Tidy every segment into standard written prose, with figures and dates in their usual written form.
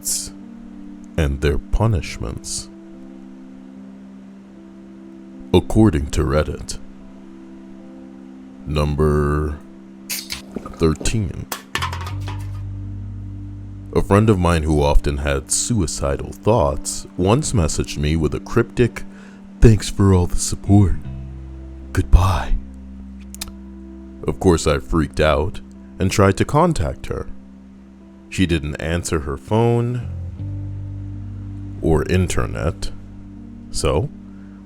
kids and their punishments. According to Reddit, number 13. A friend of mine who often had suicidal thoughts once messaged me with a cryptic, "Thanks for all the support. Goodbye." Of course, I freaked out and tried to contact her. She didn't answer her phone or internet, so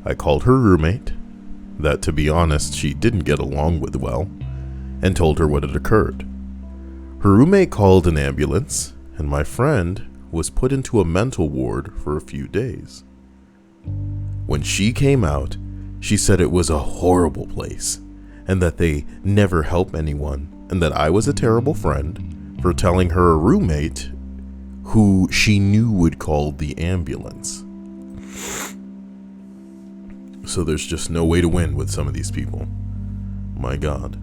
I called her roommate, that to be honest she didn't get along with well, and told her what had occurred. Her roommate called an ambulance, and my friend was put into a mental ward for a few days. When she came out, she said it was a horrible place, and that they never help anyone, and that I was a terrible friend for telling her roommate who she knew would call the ambulance. So there's just no way to win with some of these people. My God.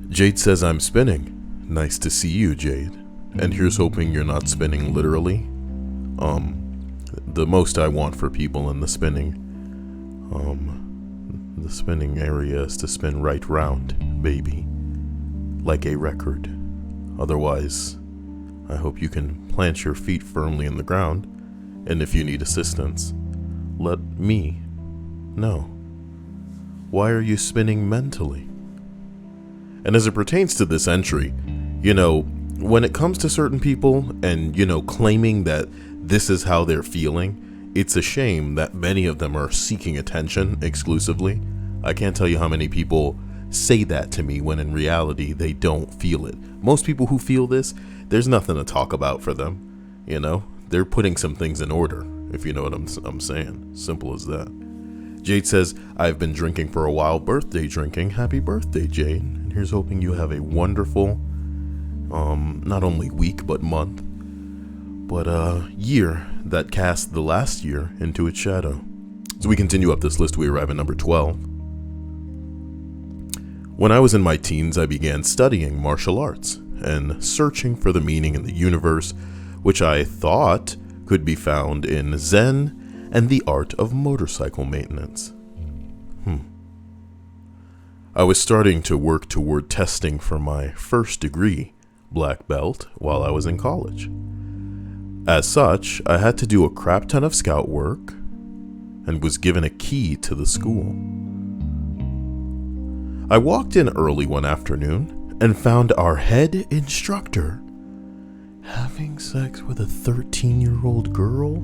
Jade says I'm spinning. Nice to see you, Jade. And here's hoping you're not spinning literally. The most I want for people in the spinning area is to spin right round, baby. Like a record. Otherwise, I hope you can plant your feet firmly in the ground, and if you need assistance, let me know. Why are you spinning mentally? And as it pertains to this entry, when it comes to certain people and, claiming that this is how they're feeling, it's a shame that many of them are seeking attention exclusively. I can't tell you how many people say that to me when in reality they don't feel it. Most people who feel this, there's nothing to talk about for them. They're putting some things in order, if you know what I'm saying. Simple as that. Jade says, I've been drinking for a while, birthday drinking. Happy birthday, Jade. And here's hoping you have a wonderful, not only week, but month, but year that cast the last year into its shadow. As we continue up this list, we arrive at number 12. When I was in my teens, I began studying martial arts and searching for the meaning in the universe, which I thought could be found in Zen and the art of motorcycle maintenance. I was starting to work toward testing for my first degree, black belt, while I was in college. As such, I had to do a crap ton of scout work and was given a key to the school. I walked in early one afternoon and found our head instructor having sex with a 13-year-old girl.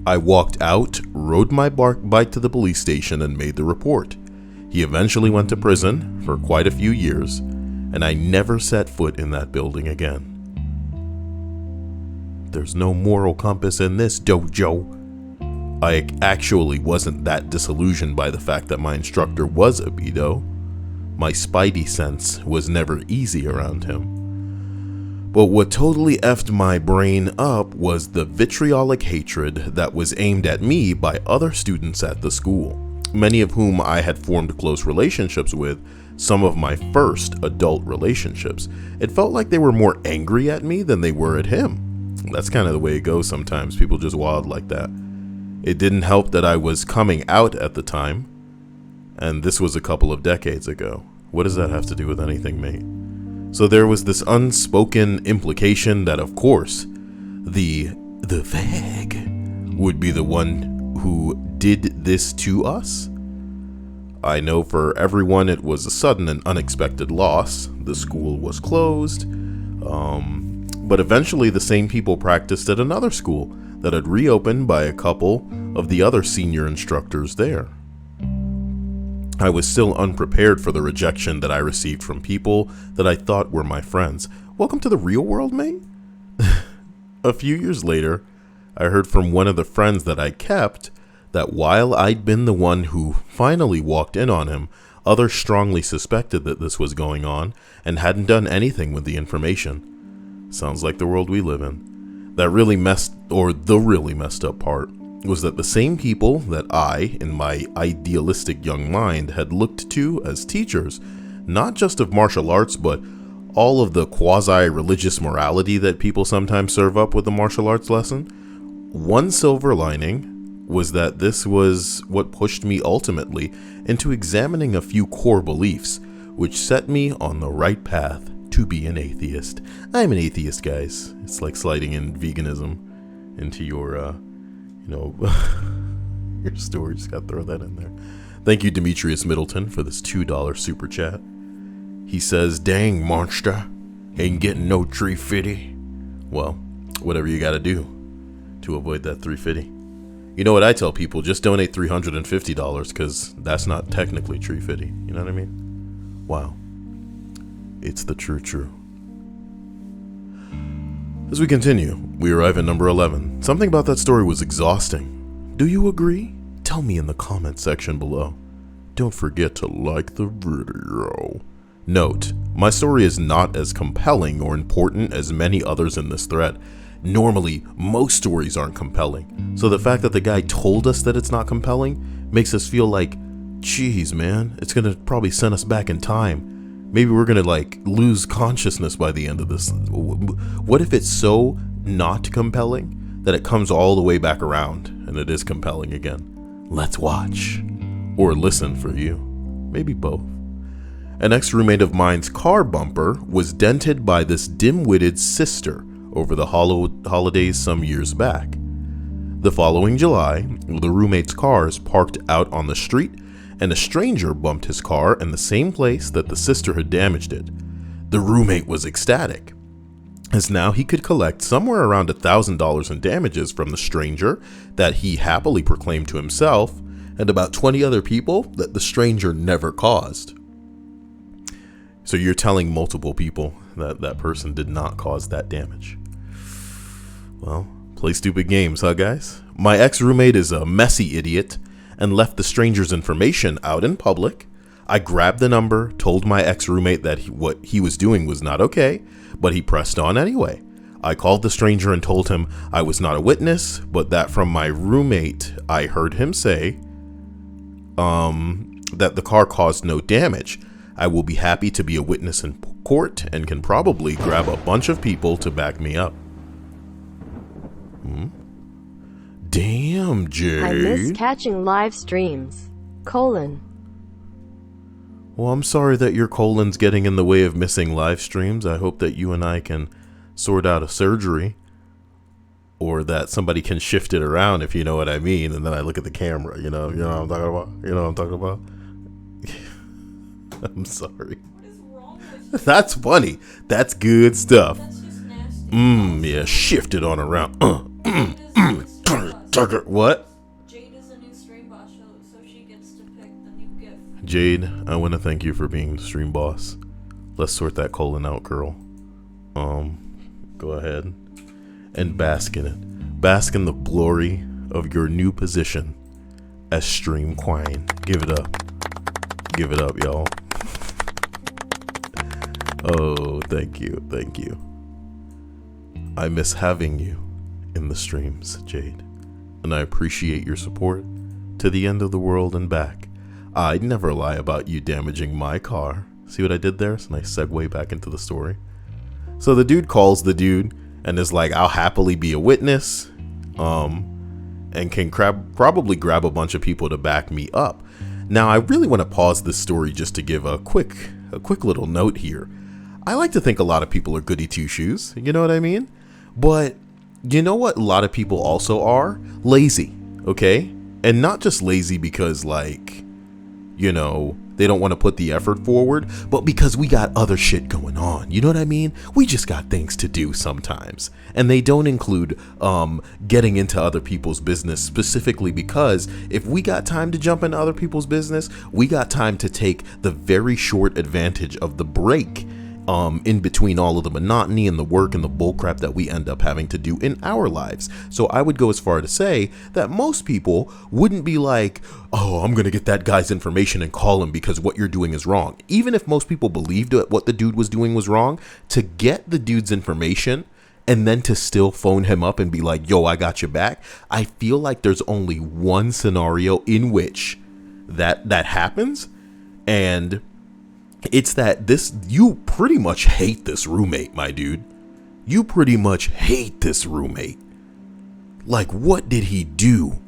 I walked out, rode my bike to the police station, and made the report. He eventually went to prison for quite a few years, and I never set foot in that building again. There's no moral compass in this dojo. I actually wasn't that disillusioned by the fact that my instructor was a pedo. My spidey sense was never easy around him. But what totally effed my brain up was the vitriolic hatred that was aimed at me by other students at the school, many of whom I had formed close relationships with, some of my first adult relationships. It felt like they were more angry at me than they were at him. That's kind of the way it goes sometimes. People just wild like that. It didn't help that I was coming out at the time, and this was a couple of decades ago. What does that have to do with anything, mate? So there was this unspoken implication that, of course, the fag would be the one who did this to us. I know for everyone it was a sudden and unexpected loss. The school was closed, but eventually the same people practiced at another school that had reopened by a couple of the other senior instructors there. I was still unprepared for the rejection that I received from people that I thought were my friends. Welcome to the real world, mate? A few years later, I heard from one of the friends that I kept that while I'd been the one who finally walked in on him, others strongly suspected that this was going on and hadn't done anything with the information. Sounds like the world we live in. The really messed up part was that the same people that I, in my idealistic young mind, had looked to as teachers, not just of martial arts, but all of the quasi-religious morality that people sometimes serve up with the martial arts lesson, one silver lining was that this was what pushed me ultimately into examining a few core beliefs, which set me on the right path to be an atheist. I'm an atheist, guys. It's like sliding in veganism into your, your story. Just gotta throw that in there. Thank you, Demetrius Middleton, for this $2 super chat. He says, "Dang, monster, ain't getting no 350. Well, whatever you gotta do to avoid that 350. You know what I tell people? Just donate $350 because that's not technically 350. You know what I mean? Wow. It's the true. As we continue, we arrive at number 11. Something about that story was exhausting. Do you agree? Tell me in the comment section below. Don't forget to like the video. Note, my story is not as compelling or important as many others in this thread. Normally, most stories aren't compelling, so the fact that the guy told us that it's not compelling makes us feel like, geez, man, it's gonna probably send us back in time. Maybe we're gonna lose consciousness by the end of this. What if it's so not compelling that it comes all the way back around and it is compelling again? Let's watch. Or listen for you. Maybe both. An ex-roommate of mine's car bumper was dented by this dim-witted sister over the holidays some years back. The following July, the roommate's cars parked out on the street, and a stranger bumped his car in the same place that the sister had damaged it. The roommate was ecstatic, as now he could collect somewhere around $1,000 in damages from the stranger that he happily proclaimed to himself, and about 20 other people that the stranger never caused. So you're telling multiple people that that person did not cause that damage. Well, play stupid games, huh, guys? My ex-roommate is a messy idiot and left the stranger's information out in public. I grabbed the number, told my ex-roommate that what he was doing was not okay, but he pressed on anyway. I called the stranger and told him I was not a witness, but that from my roommate, I heard him say that the car caused no damage. I will be happy to be a witness in court and can probably grab a bunch of people to back me up. Damn, Jade. I miss catching live streams. : Well, I'm sorry that your colon's getting in the way of missing live streams. I hope that you and I can sort out a surgery, or that somebody can shift it around, if you know what I mean. And then I look at the camera, you know what I'm talking about? You know what I'm talking about? I'm sorry. What is wrong with you? That's funny. That's good stuff. That's just nasty. Yeah, shift it on around. What? Jade is a new stream boss, so she gets to pick the new gift. Jade, I want to thank you for being the stream boss. Let's sort that colon out, girl. Go ahead and bask in it. Bask in the glory of your new position as stream queen. Give it up. Give it up, y'all. Oh, thank you. Thank you. I miss having you in the streams, Jade. And I appreciate your support to the end of the world and back. I'd never lie about you damaging my car. See what I did there? It's a nice segue back into the story. So the dude calls the dude and is like, I'll happily be a witness, and can probably grab a bunch of people to back me up. Now, I really want to pause this story just to give a quick little note here. I like to think a lot of people are goody two-shoes, you know what I mean? But you know what a lot of people also are? Lazy, okay? And not just lazy because, they don't want to put the effort forward, but because we got other shit going on. You know what I mean? We just got things to do sometimes. And they don't include getting into other people's business, specifically because if we got time to jump into other people's business, we got time to take the very short advantage of the break in between all of the monotony and the work and the bullcrap that we end up having to do in our lives. So I would go as far to say that most people wouldn't be like, oh, I'm going to get that guy's information and call him because what you're doing is wrong. Even if most people believed that what the dude was doing was wrong, to get the dude's information and then to still phone him up and be like, yo, I got your back. I feel like there's only one scenario in which that happens. And It's that you pretty much hate this roommate, my dude. You pretty much hate this roommate. Like, what did he do?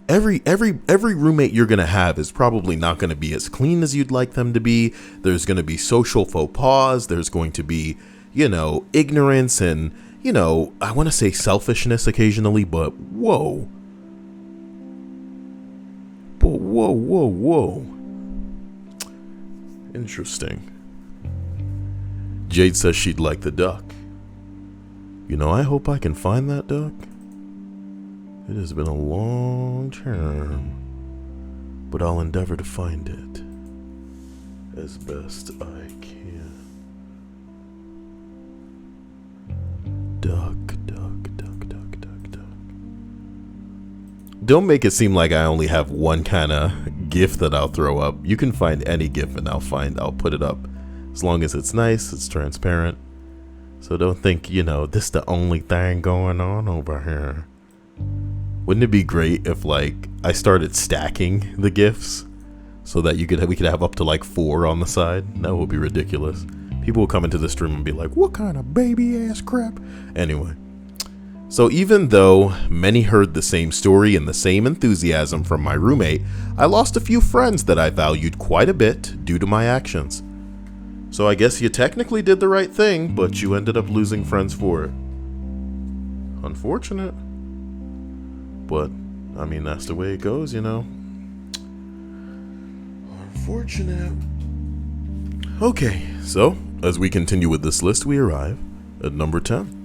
Every roommate you're gonna have is probably not gonna be as clean as you'd like them to be. There's gonna be social faux pas. There's going to be, ignorance and, I want to say selfishness occasionally, but whoa. But whoa. Interesting. Jade says she'd like the duck. I hope I can find that duck. It has been a long term, but I'll endeavor to find it as best I can. Duck. Don't make it seem like I only have one kind of GIF that I'll throw up. You can find any GIF and I'll put it up. As long as it's nice, it's transparent. So don't think, this is the only thing going on over here. Wouldn't it be great if I started stacking the GIFs so that we could have up to 4 on the side? That would be ridiculous. People will come into the stream and be like, what kind of baby ass crap? Anyway. So even though many heard the same story and the same enthusiasm from my roommate, I lost a few friends that I valued quite a bit due to my actions. So I guess you technically did the right thing, but you ended up losing friends for it. Unfortunate. But, that's the way it goes, Unfortunate. Okay, so as we continue with this list, we arrive at number 10.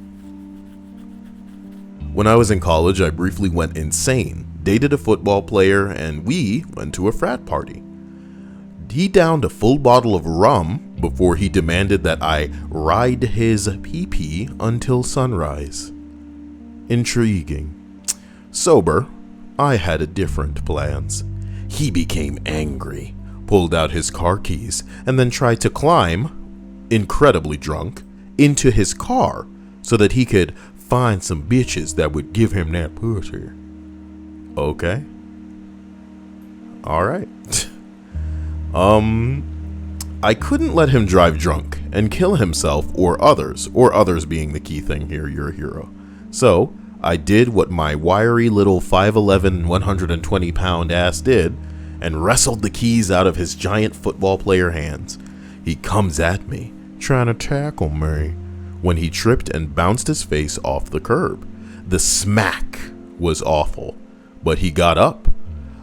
When I was in college, I briefly went insane, dated a football player, and we went to a frat party. He downed a full bottle of rum before he demanded that I ride his pee-pee until sunrise. Intriguing. Sober, I had different plans. He became angry, pulled out his car keys, and then tried to climb, incredibly drunk, into his car so that he could find some bitches that would give him that pussy. Okay. Alright. I couldn't let him drive drunk and kill himself or others being the key thing here, you're a hero. So, I did what my wiry little 5'11", 120-pound ass did and wrestled the keys out of his giant football player hands. He comes at me, trying to tackle me, when he tripped and bounced his face off the curb. The smack was awful, but he got up.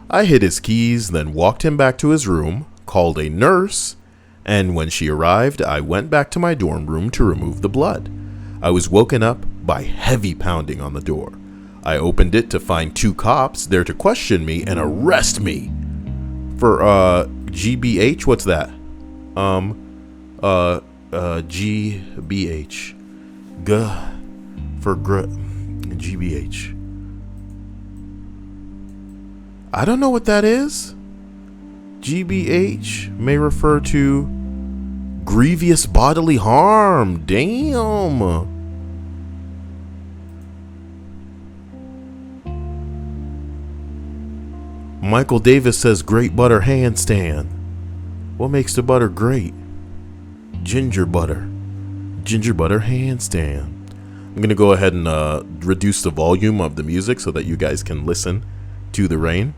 I hid his keys, then walked him back to his room, called a nurse, and when she arrived, I went back to my dorm room to remove the blood. I was woken up by heavy pounding on the door. I opened it to find 2 cops there to question me and arrest me for GBH. What's that? GBH. GBH. I don't know what that is. GBH may refer to grievous bodily harm. Damn. Michael Davis says great butter handstand. What makes the butter great? Ginger butter. Ginger butter handstand. I'm going to go ahead and reduce the volume of the music so that you guys can listen to the rain.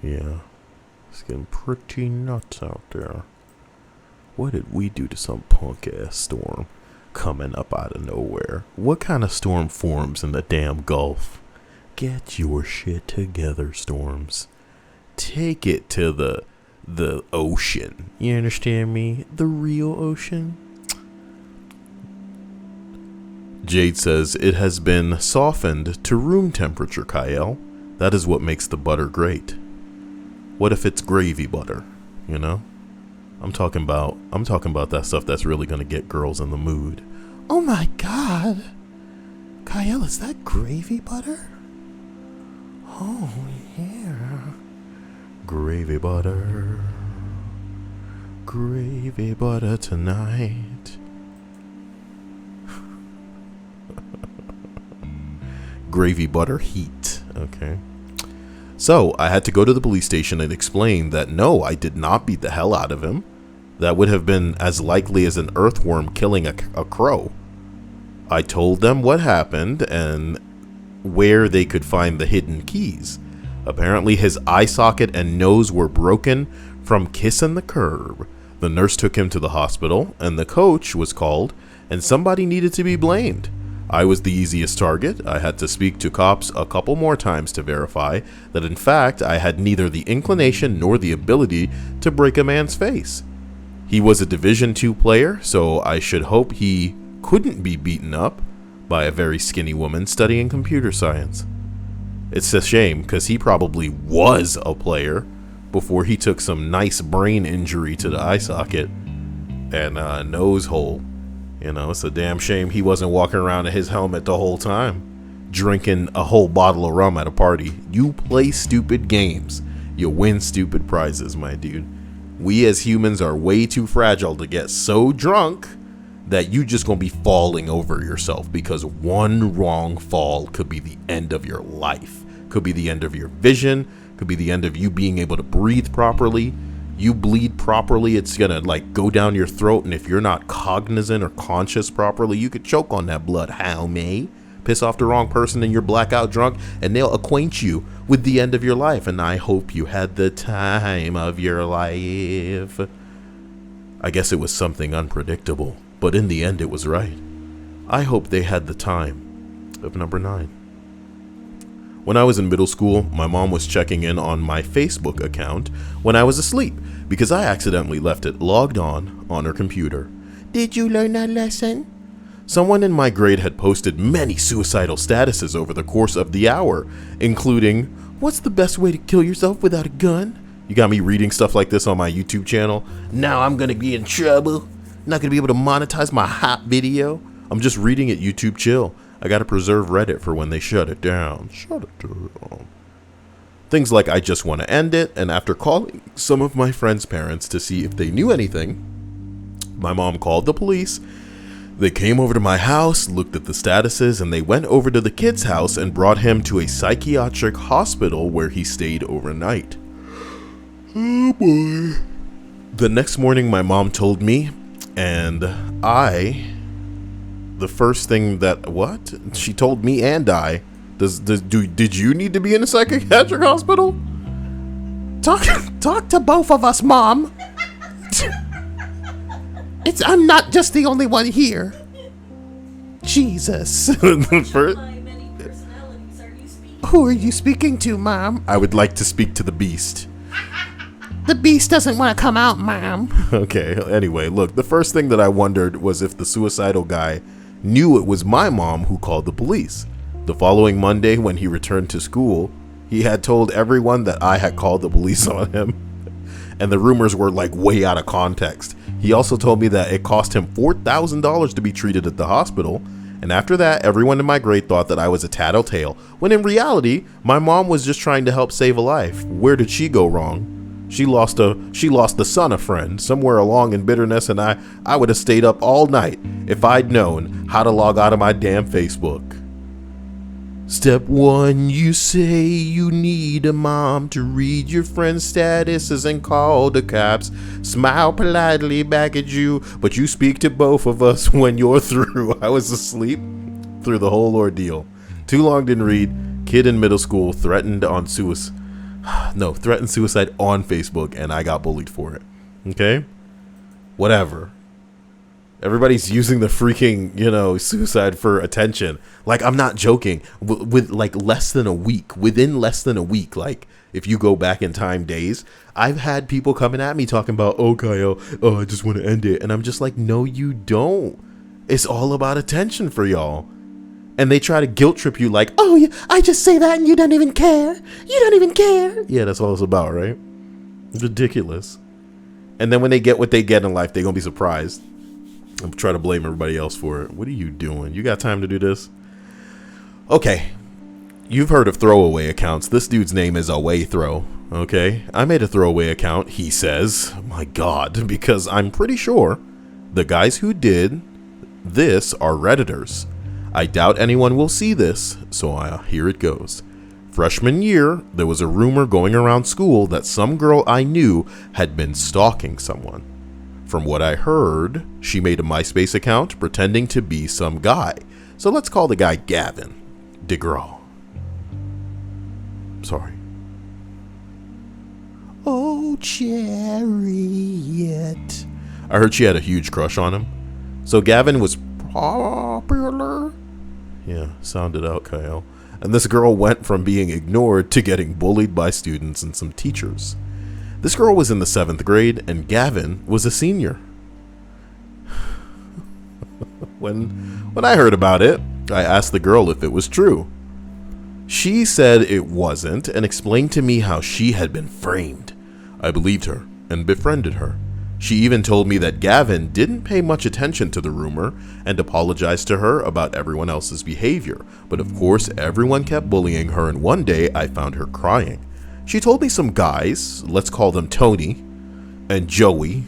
Yeah, it's getting pretty nuts out there. What did we do to some punk-ass storm coming up out of nowhere? What kind of storm forms in the damn Gulf? Get your shit together, storms. Take it to the ocean. You understand me? The real ocean? Jade says, it has been softened to room temperature, Kyle. That is what makes the butter great. What if it's gravy butter, you know? I'm talking about that stuff that's really gonna get girls in the mood. Oh my God, Kyle, is that gravy butter? Oh yeah, gravy butter tonight. Gravy butter heat. Okay. So I had to go to the police station and explain that no, I did not beat the hell out of him. That would have been as likely as an earthworm killing a crow. I told them what happened and where they could find the hidden keys. Apparently his eye socket and nose were broken from kissing the curb. The nurse took him to the hospital and the coach was called and somebody needed to be blamed. I was the easiest target. I had to speak to cops a couple more times to verify that in fact I had neither the inclination nor the ability to break a man's face. He was a Division II player, so I should hope he couldn't be beaten up by a very skinny woman studying computer science. It's a shame because he probably was a player before he took some nice brain injury to the eye socket and nose hole. You know, it's a damn shame he wasn't walking around in his helmet the whole time, drinking a whole bottle of rum at a party. You play stupid games. You win stupid prizes, my dude. We as humans are way too fragile to get so drunk that you just gonna be falling over yourself because one wrong fall could be the end of your life. Could be the end of your vision. Could be the end of you being able to breathe properly. You bleed properly, it's gonna like go down your throat, and if you're not cognizant or conscious properly, you could choke on that blood. How may piss off the wrong person and you're blackout drunk, and they'll acquaint you with the end of your life. And I hope you had the time of your life. I guess it was something unpredictable, but in the end it was right. I hope they had the time of number 9. When I was in middle school, my mom was checking in on my Facebook account when I was asleep because I accidentally left it logged on her computer. Did you learn that lesson? Someone in my grade had posted many suicidal statuses over the course of the hour, including, "What's the best way to kill yourself without a gun?" You got me reading stuff like this on my YouTube channel. Now I'm gonna be in trouble. Not gonna be able to monetize my hot video. I'm just reading it, YouTube chill. I gotta preserve Reddit for when they shut it down. Shut it down. Things like I just want to end it, and after calling some of my friends' parents to see if they knew anything, my mom called the police. They came over to my house, looked at the statuses, and they went over to the kid's house and brought him to a psychiatric hospital where he stayed overnight. Oh boy. The next morning my mom told me, and the first thing that, what? She told me and did you need to be in a psychiatric hospital? Talk to both of us, Mom. I'm not just the only one here. Jesus. How many personalities are you speaking? Who are you speaking to, Mom? I would like to speak to the beast. The beast doesn't want to come out, Mom. Okay, anyway, look, the first thing that I wondered was if the suicidal guy knew it was my mom who called the police. The following Monday, when he returned to school, he had told everyone that I had called the police on him. And the rumors were like way out of context. He also told me that it cost him $4,000 to be treated at the hospital. And after that, everyone in my grade thought that I was a tattletale, when in reality, my mom was just trying to help save a life. Where did she go wrong? She lost the son a friend somewhere along in bitterness, and I would have stayed up all night if I'd known how to log out of my damn Facebook. Step 1, you say you need a mom to read your friend's statuses and call the cops. Smile politely back at you, but you speak to both of us when you're through. I was asleep through the whole ordeal. Too long didn't read. Kid in middle school threatened suicide on Facebook, and I got bullied for it. Okay? Whatever. Everybody's using the freaking, suicide for attention. Like, I'm not joking. Within less than a week, like, if you go back in time days, I've had people coming at me talking about, oh, Kyle, I just want to end it. And I'm just like, no, you don't. It's all about attention for y'all. And they try to guilt trip you like, oh, yeah, I just say that and you don't even care. You don't even care. Yeah, that's all it's about, right? Ridiculous. And then when they get what they get in life, they're going to be surprised. I'm trying to blame everybody else for it. What are you doing? You got time to do this? Okay. You've heard of throwaway accounts. This dude's name is Away Throw. Okay. I made a throwaway account, he says. My God. Because I'm pretty sure the guys who did this are Redditors. I doubt anyone will see this, so here it goes. Freshman year, there was a rumor going around school that some girl I knew had been stalking someone. From what I heard, she made a MySpace account pretending to be some guy. So let's call the guy Gavin DeGraw. Sorry. Oh, Chariot. I heard she had a huge crush on him. So Gavin was popular. Yeah, sound it out, Kyle. And this girl went from being ignored to getting bullied by students and some teachers. This girl was in the 7th grade, and Gavin was a senior. When I heard about it, I asked the girl if it was true. She said it wasn't and explained to me how she had been framed. I believed her and befriended her. She even told me that Gavin didn't pay much attention to the rumor and apologized to her about everyone else's behavior. But of course, everyone kept bullying her, and one day I found her crying. She told me some guys, let's call them Tony and Joey,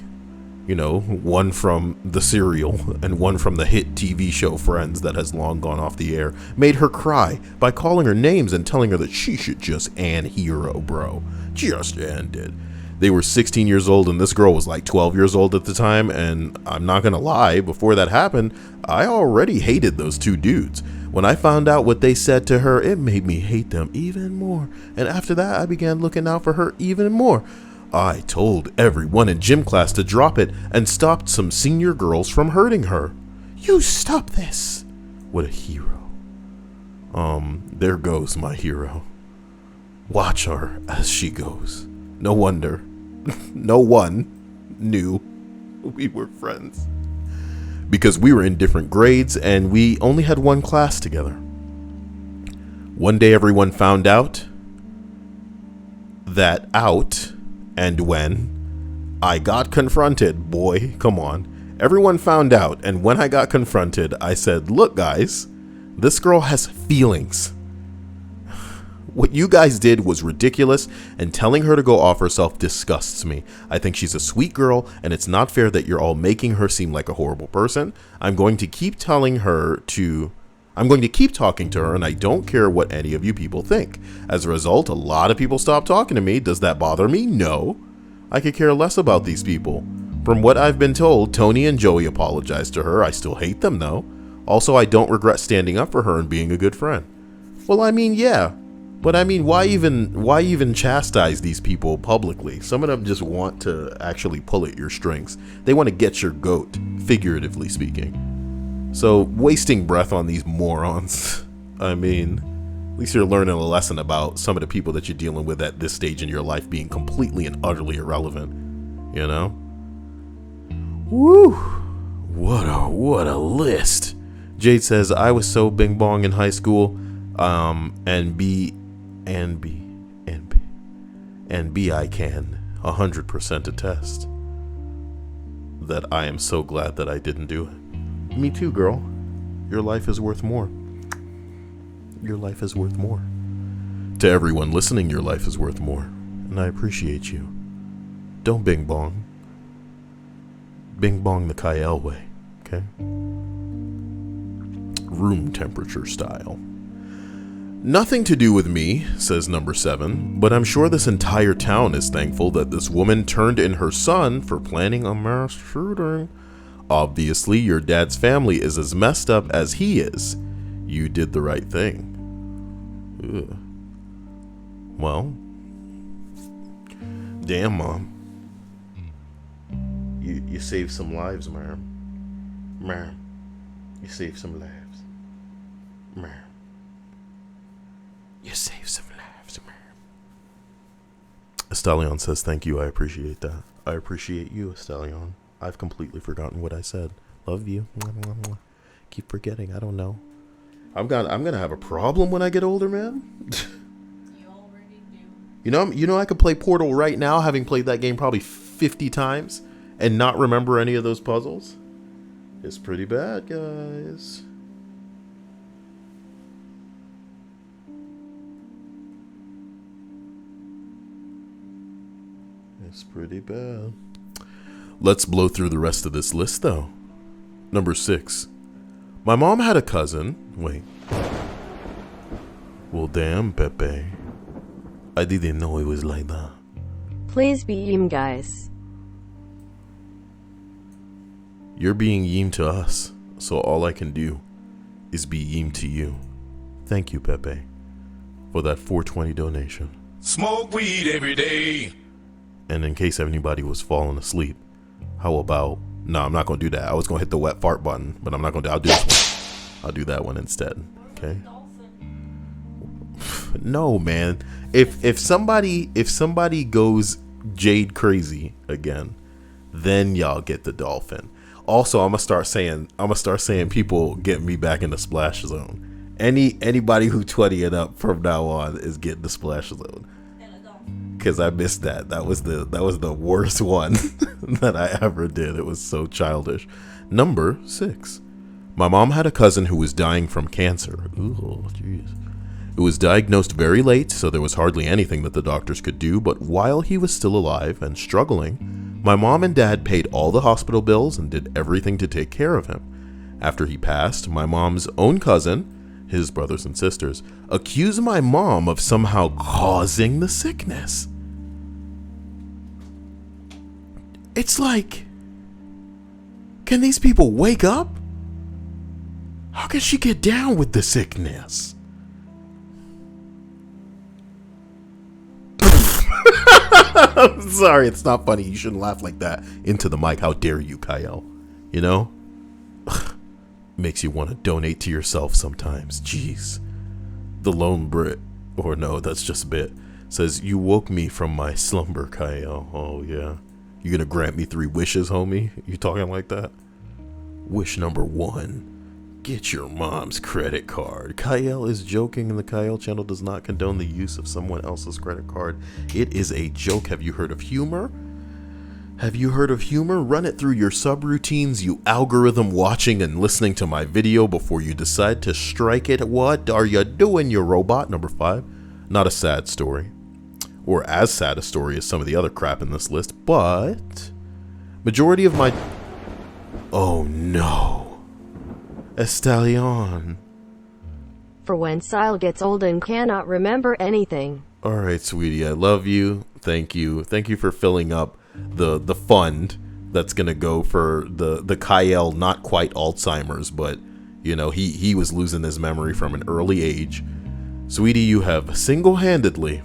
you know, one from the serial and one from the hit TV show Friends that has long gone off the air, made her cry by calling her names and telling her that she should just end hero, bro. Just end it. They were 16 years old and this girl was like 12 years old at the time, and I'm not gonna lie, before that happened, I already hated those two dudes. When I found out what they said to her, it made me hate them even more, and after that I began looking out for her even more. I told everyone in gym class to drop it and stopped some senior girls from hurting her. You stop this. What a hero. There goes my hero. Watch her as she goes. No wonder no one knew we were friends. Because we were in different grades and we only had one class together. One day everyone found out that and when I got confronted, boy, come on. Everyone found out, and when I got confronted, I said, look guys, this girl has feelings. What you guys did was ridiculous, and telling her to go off herself disgusts me. I think she's a sweet girl, and it's not fair that you're all making her seem like a horrible person. I'm going to keep talking to her, and I don't care what any of you people think. As a result, a lot of people stopped talking to me. Does that bother me? No. I could care less about these people. From what I've been told, Tony and Joey apologized to her. I still hate them, though. Also, I don't regret standing up for her and being a good friend. Well, I mean, yeah. But I mean, why even chastise these people publicly? Some of them just want to actually pull at your strings. They want to get your goat, figuratively speaking. So wasting breath on these morons. I mean, at least you're learning a lesson about some of the people that you're dealing with at this stage in your life being completely and utterly irrelevant. You know? Woo! What a list. Jade says, I was so bing bong in high school, and I can 100% attest that I am so glad that I didn't do it. Me too, girl. Your life is worth more. Your life is worth more. To everyone listening, your life is worth more, and I appreciate you. Don't bing bong. Bing bong the Kyle way, okay? Room temperature style. Nothing to do with me, says number 7, but I'm sure this entire town is thankful that this woman turned in her son for planning a mass shooting. Obviously, your dad's family is as messed up as he is. You did the right thing. Ugh. Well, damn, Mom. You saved some lives, ma'am. Ma'am, you saved some lives. Ma'am. You saved some lives, man. Estallion says, thank you. I appreciate that. I appreciate you, Estallion. I've completely forgotten what I said. Love you. Mwah, mwah, mwah. Keep forgetting. I don't know. I'm gonna have a problem when I get older, man. You already do. You know, I could play Portal right now, having played that game probably 50 times and not remember any of those puzzles is pretty bad, guys. It's pretty bad. Let's blow through the rest of this list, though. Number 6. My mom had a cousin. Wait. Well, damn, Pepe. I didn't know it was like that. Please be him, guys. You're being yeemed to us, so all I can do is be yeemed to you. Thank you, Pepe, for that 420 donation. Smoke weed every day. And in case anybody was falling asleep, how about... No, I'm not going to do that. I was going to hit the wet fart button, but I'm not going to. I'll do this one. I'll do that one instead. Okay? No, man. If somebody goes Jade crazy again, then y'all get the dolphin. Also, I'm gonna start saying people get me back in the splash zone. Anybody who 20 and up from now on is getting the splash zone. Because I missed that. That was the worst one that I ever did. It was so childish. Number 6. My mom had a cousin who was dying from cancer. Ooh, jeez. It was diagnosed very late, so there was hardly anything that the doctors could do. But while he was still alive and struggling, my mom and dad paid all the hospital bills and did everything to take care of him. After he passed, my mom's own cousin, his brothers and sisters, accused my mom of somehow causing the sickness. It's like, can these people wake up? How can she get down with the sickness? I'm sorry, it's not funny. You shouldn't laugh like that into the mic. How dare you, Kyle? You know? Makes you want to donate to yourself sometimes. Jeez. The lone Brit, or no, that's just a bit, says, you woke me from my slumber, Kyle. Oh, yeah. You gonna grant me 3 wishes, homie? You talking like that? Wish number 1. Get your mom's credit card. Kyle is joking, and the Kyle channel does not condone the use of someone else's credit card. It is a joke. Have you heard of humor? Have you heard of humor? Run it through your subroutines, you algorithm watching and listening to my video before you decide to strike it. What are you doing, you robot? Number 5. Not a sad story. Or as sad a story as some of the other crap in this list, but majority of my... Oh no. Estallion. For when Sile gets old and cannot remember anything. Alright, sweetie, I love you. Thank you. Thank you for filling up the fund that's gonna go for the Kyle, not quite Alzheimer's, but you know, he was losing his memory from an early age. Sweetie, you have single-handedly,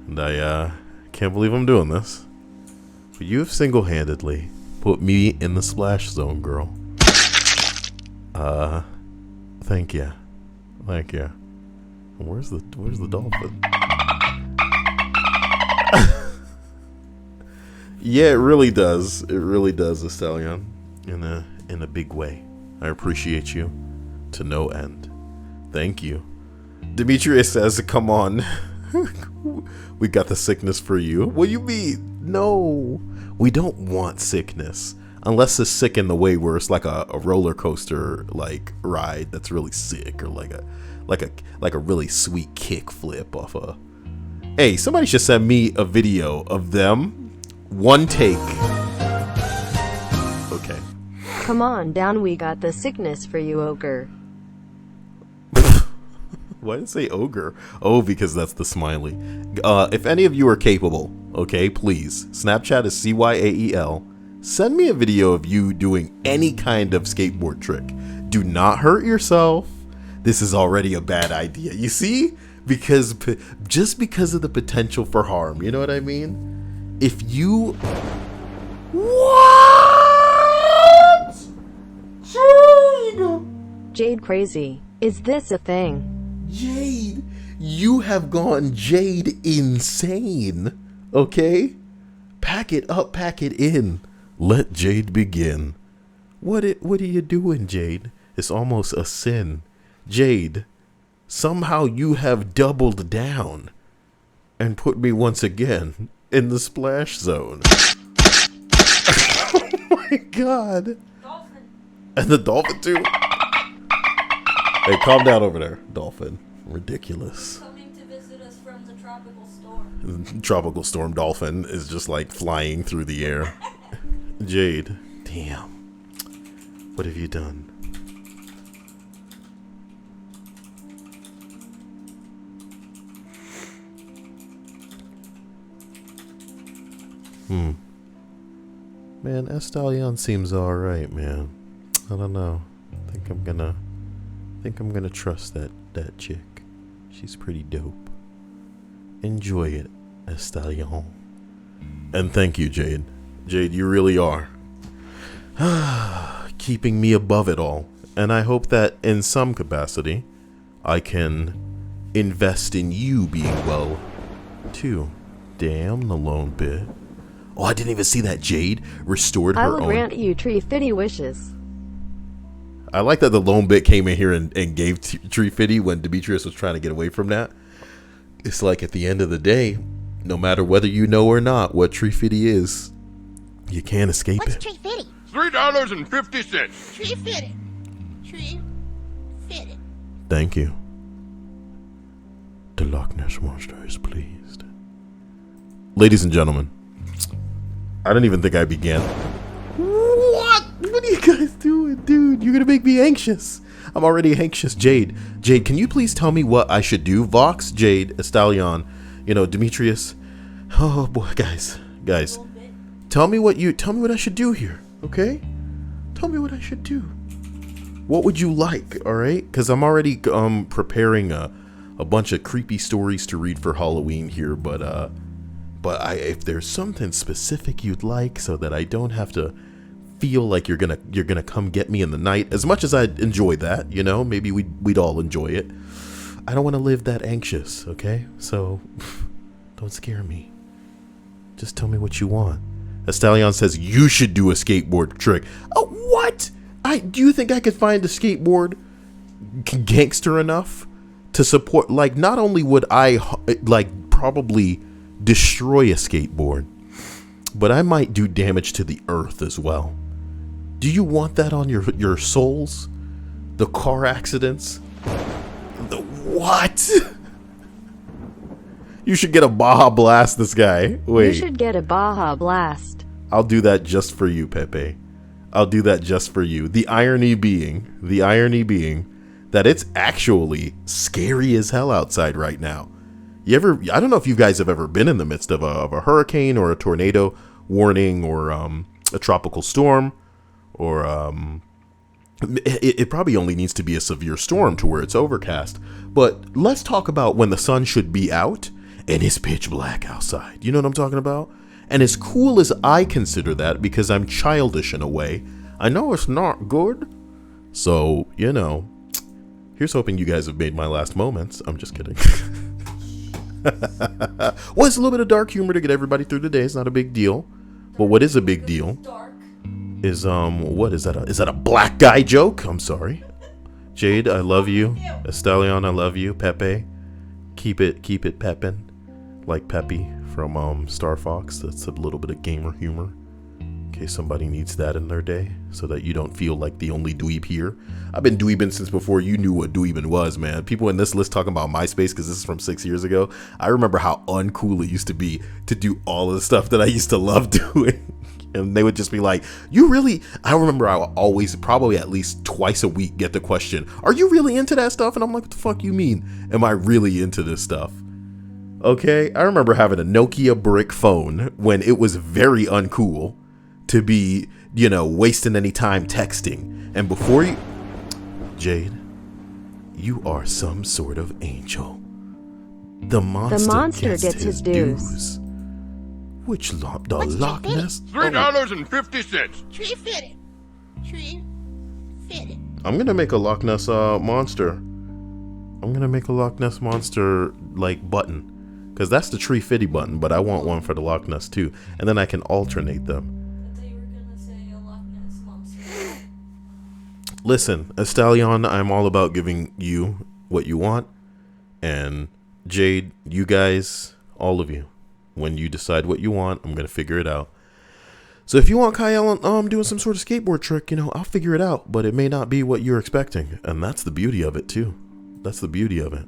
and I can't believe I'm doing this, but you have single-handedly put me in the splash zone, girl. Thank you. Thank you. Where's the dolphin? Yeah, it really does. It really does, Estallion. In a big way. I appreciate you to no end. Thank you. Demetrius says, come on. We got the sickness for you. What do you mean? No. We don't want sickness. Unless it's sick in the way where it's like a roller coaster like ride that's really sick, or like a really sweet kick flip off a... Hey, somebody should send me a video of them. One take. Okay. Come on down, we got the sickness for you, ogre. Why did it say ogre? Oh, because that's the smiley. If any of you are capable, okay, please. Snapchat is CYAEL. Send me a video of you doing any kind of skateboard trick. Do not hurt yourself. This is already a bad idea. You see? Just because of the potential for harm. You know what I mean? If you... What? Jade! Jade crazy. Is this a thing? Jade, you have gone Jade insane. Okay? Pack it up, pack it in. Let Jade begin. What are you doing, Jade? It's almost a sin. Jade, somehow you have doubled down and put me once again in the splash zone. my god. Dolphin. And the dolphin too. Hey, calm down over there, dolphin. Ridiculous. Coming to visit us from the tropical storm. Tropical storm dolphin is just like flying through the air. Jade, damn. What have you done? Man, Estallion seems alright, man. I don't know. I think I'm gonna trust that chick. She's pretty dope. Enjoy it, Estallion. And thank you, Jade. Jade, you really are. Keeping me above it all. And I hope that in some capacity, I can invest in you being well, too. Damn the lone bit. Oh, I didn't even see that Jade restored her I will own. grant you tree fitty wishes. I like that the lone bit came in here and gave Tree Fitty when Demetrius was trying to get away from that. It's like at the end of the day, no matter whether you know or not what Tree Fitty is, you can't escape What's it. tree fitting? $3.50. Tree fitting. Tree fitting. Thank you. The Loch Ness Monster is pleased. Ladies and gentlemen, I didn't even think I began. What? What are you guys doing, dude? You're gonna make me anxious. I'm already anxious. Jade, can you please tell me what I should do? Vox, Jade, Estallion, Demetrius. Oh boy, guys. Tell me what I should do here, okay? Tell me what I should do. What would you like, all right? Because I'm already preparing a bunch of creepy stories to read for Halloween here, but if there's something specific you'd like, so that I don't have to feel like you're gonna come get me in the night, as much as I'd enjoy that, maybe we'd all enjoy it. I don't want to live that anxious, okay? So don't scare me. Just tell me what you want. Estallion says you should do a skateboard trick. Oh, what? Do you think I could find a skateboard gangster enough to support? Like, not only would I probably destroy a skateboard, but I might do damage to the earth as well. Do you want that on your souls? The car accidents? The what? You should get a Baja Blast this guy. Wait. You should get a Baja Blast. I'll do that just for you, Pepe. I'll do that just for you. The irony being that it's actually scary as hell outside right now. I don't know if you guys have ever been in the midst of a hurricane or a tornado warning or a tropical storm, or it probably only needs to be a severe storm to where it's overcast. But let's talk about when the sun should be out and it's pitch black outside. You know what I'm talking about? And as cool as I consider that, because I'm childish in a way, I know it's not good. So, here's hoping you guys have made my last moments. I'm just kidding. Well, it's a little bit of dark humor to get everybody through the day. It's not a big deal. But what is a big deal Dark. is what is that? Is that a black guy joke? I'm sorry. Jade, I love you. Estallion, I love you. Pepe, keep it peppin', like Peppy from Star Fox. That's a little bit of gamer humor, in case somebody needs that in their day, so that you don't feel like the only dweeb here. I've been dweebing since before you knew what dweebing was, man. People in this list talking about MySpace, because this is from 6 years ago. I remember how uncool it used to be to do all of the stuff that I used to love doing. And they would just be like, you really, I remember I would always, probably at least twice a week, get the question, are you really into that stuff? And I'm like, what the fuck you mean? Am I really into this stuff? Okay, I remember having a Nokia brick phone when it was very uncool to be, wasting any time texting. And before you, Jade, you are some sort of angel. The monster gets his dues. Which the Loch Ness? $3.50. Tree fitting. Tree fitting. I'm gonna make a Loch Ness monster. I'm gonna make a Loch Ness monster button, because that's the Tree Fitty button, but I want one for the Loch Ness too, and then I can alternate them. I thought you were gonna say a Loch Ness monster. Listen, Estallion, I'm all about giving you what you want, and Jade, you guys, all of you, when you decide what you want, I'm gonna figure it out. So if you want Kyle doing some sort of skateboard trick, you know, I'll figure it out, but it may not be what you're expecting. And that's the beauty of it too. That's the beauty of it.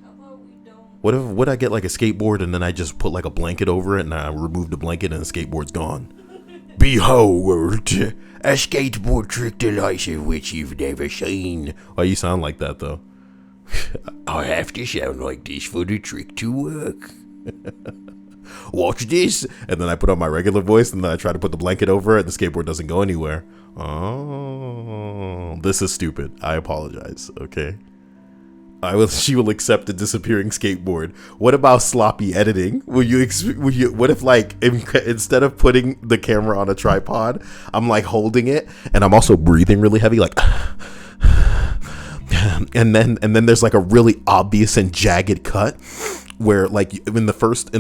How about we don't? What if, would I get like a skateboard and then I just put like a blanket over it and I remove the blanket and the skateboard's gone? Behold, a skateboard trick the likes of which you've never seen. Why you sound like that though? I have to sound like this for the trick to work. Watch this. And then I put on my regular voice and then I try to put the blanket over it and the skateboard doesn't go anywhere. Oh, this is stupid. I apologize. Okay. She will accept a disappearing skateboard. What about sloppy editing? Will you what if like instead of putting the camera on a tripod, I'm like holding it and I'm also breathing really heavy like and then there's like a really obvious and jagged cut where like in the first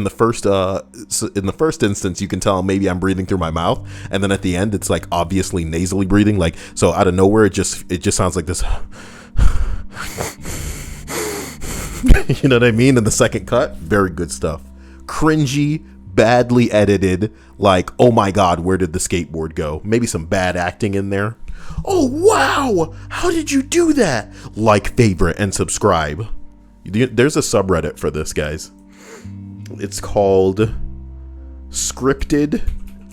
instance you can tell maybe I'm breathing through my mouth, and then at the end it's like obviously nasally breathing, like so out of nowhere it just sounds like this. You know what I mean? In the second cut, very good stuff. Cringy, badly edited, like, oh my god, where did the skateboard go? Maybe some bad acting in there. Oh wow, how did you do that? Like, favorite, and subscribe. There's a subreddit for this, guys. It's called Scripted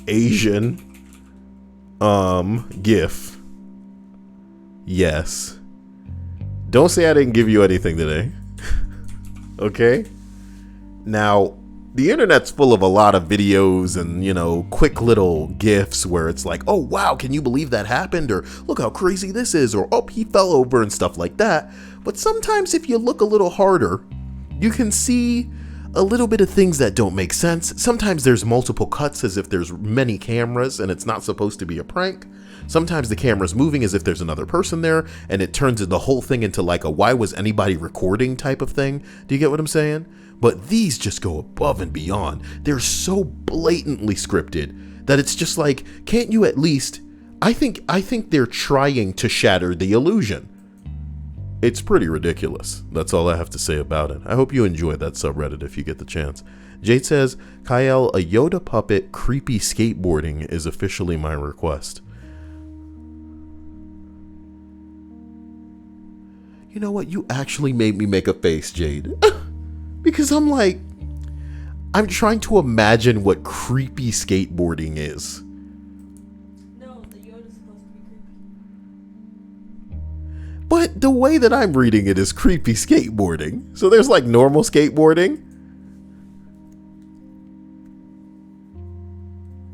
Asian GIF. Yes. Don't say I didn't give you anything today. Okay? Now, the internet's full of a lot of videos and, you know, quick little GIFs where it's like, oh, wow, can you believe that happened? Or look how crazy this is. Or, oh, he fell over and stuff like that. But sometimes if you look a little harder, you can see a little bit of things that don't make sense. Sometimes there's multiple cuts as if there's many cameras and it's not supposed to be a prank. Sometimes the camera's moving as if there's another person there, and it turns the whole thing into like a why was anybody recording type of thing. Do you get what I'm saying? But these just go above and beyond. They're so blatantly scripted that it's just like, can't you at least... I think they're trying to shatter the illusion. It's pretty ridiculous. That's all I have to say about it. I hope you enjoy that subreddit if you get the chance. Jade says, Kyle, a Yoda puppet creepy skateboarding is officially my request. You know what? You actually made me make a face, Jade. Because I'm like, I'm trying to imagine what creepy skateboarding is. No, the Yoda's supposed to be creepy. But the way that I'm reading it is creepy skateboarding. So there's like normal skateboarding.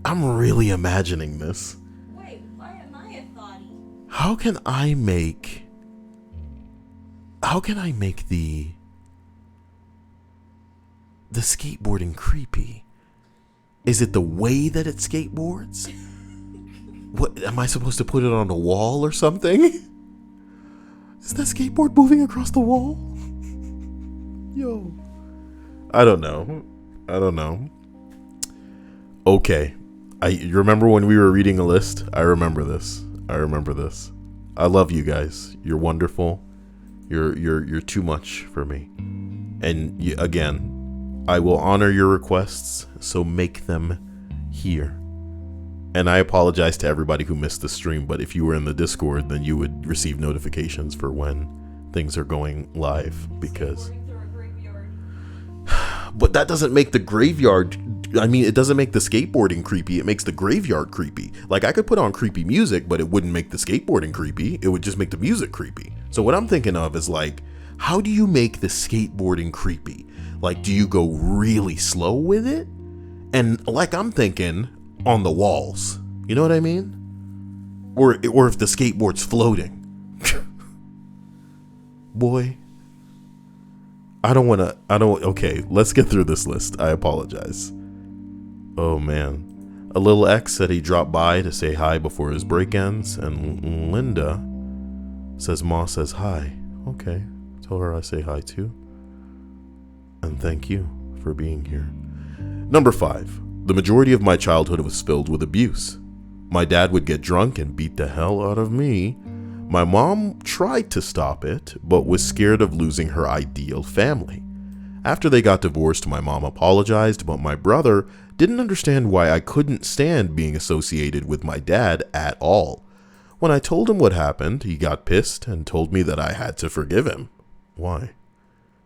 I'm really imagining this. Wait, why am I a thotty? How can I make the skateboarding creepy? Is it the way that it skateboards? What, am I supposed to put it on a wall or something? Is that skateboard moving across the wall? Yo. I don't know. Okay. You remember when we were reading a list? I remember this. I love you guys. You're wonderful. You're too much for me. And again, I will honor your requests, so make them here. And I apologize to everybody who missed the stream, but if you were in the Discord, then you would receive notifications for when things are going live, because... Going through a graveyard. But that doesn't make the graveyard... I mean, it doesn't make the skateboarding creepy. It makes the graveyard creepy. Like, I could put on creepy music, but it wouldn't make the skateboarding creepy. It would just make the music creepy. So what I'm thinking of is, like, how do you make the skateboarding creepy? Like, do you go really slow with it? And, like, I'm thinking on the walls. You know what I mean? Or if the skateboard's floating. Boy. Okay, let's get through this list. I apologize. Oh man. A little X said he dropped by to say hi before his break ends, and Linda says Ma says hi. Okay, tell her I say hi too. And thank you for being here. Number 5. The majority of my childhood was filled with abuse. My dad would get drunk and beat the hell out of me. My mom tried to stop it, but was scared of losing her ideal family. After they got divorced, my mom apologized, but my brother Didn't understand why I couldn't stand being associated with my dad at all. When I told him what happened, he got pissed and told me that I had to forgive him. Why?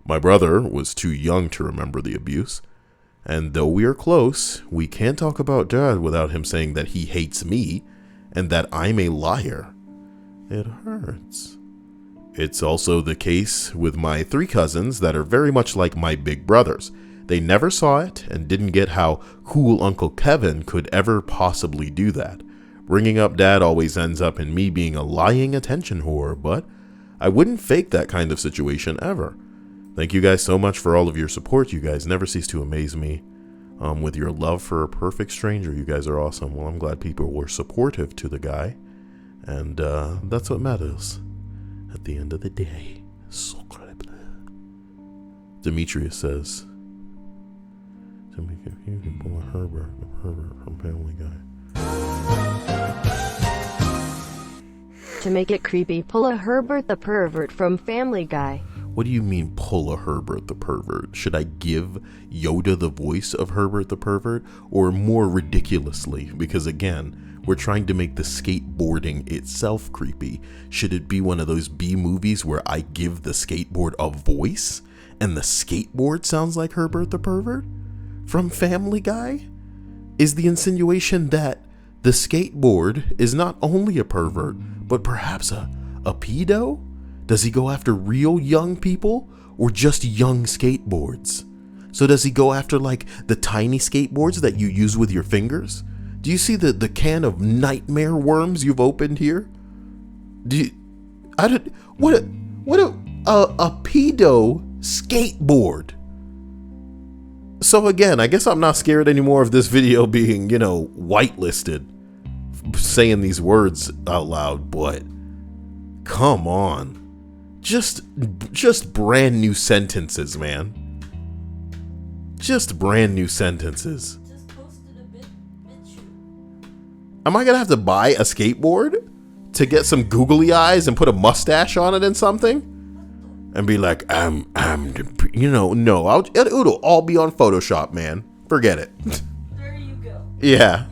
My brother was too young to remember the abuse, and though we are close, we can't talk about Dad without him saying that he hates me and that I'm a liar. It hurts. It's also the case with my 3 cousins that are very much like my big brothers. They never saw it and didn't get how cool Uncle Kevin could ever possibly do that. Bringing up Dad always ends up in me being a lying attention whore, but I wouldn't fake that kind of situation ever. Thank you guys so much for all of your support. You guys never cease to amaze me with your love for a perfect stranger. You guys are awesome. Well, I'm glad people were supportive to the guy, and that's what matters at the end of the day. Demetrius says, to make it you can pull a Herbert from Family Guy. To make it creepy, pull a Herbert the pervert from Family Guy. What do you mean, pull a Herbert the pervert? Should I give Yoda the voice of Herbert the pervert? Or more ridiculously, because again, we're trying to make the skateboarding itself creepy. Should it be one of those B movies where I give the skateboard a voice and the skateboard sounds like Herbert the pervert from Family Guy? Is the insinuation that the skateboard is not only a pervert, but perhaps a pedo? Does he go after real young people or just young skateboards? So does he go after like the tiny skateboards that you use with your fingers? Do you see the can of nightmare worms you've opened here? What a pedo skateboard. So again, I guess I'm not scared anymore of this video being, whitelisted, saying these words out loud, but come on. Just brand new sentences, man. Just brand new sentences. Just posted a bit shoot. Am I gonna have to buy a skateboard to get some googly eyes and put a mustache on it and something? And be like, no, it'll all be on Photoshop, man. Forget it. There you go. Yeah,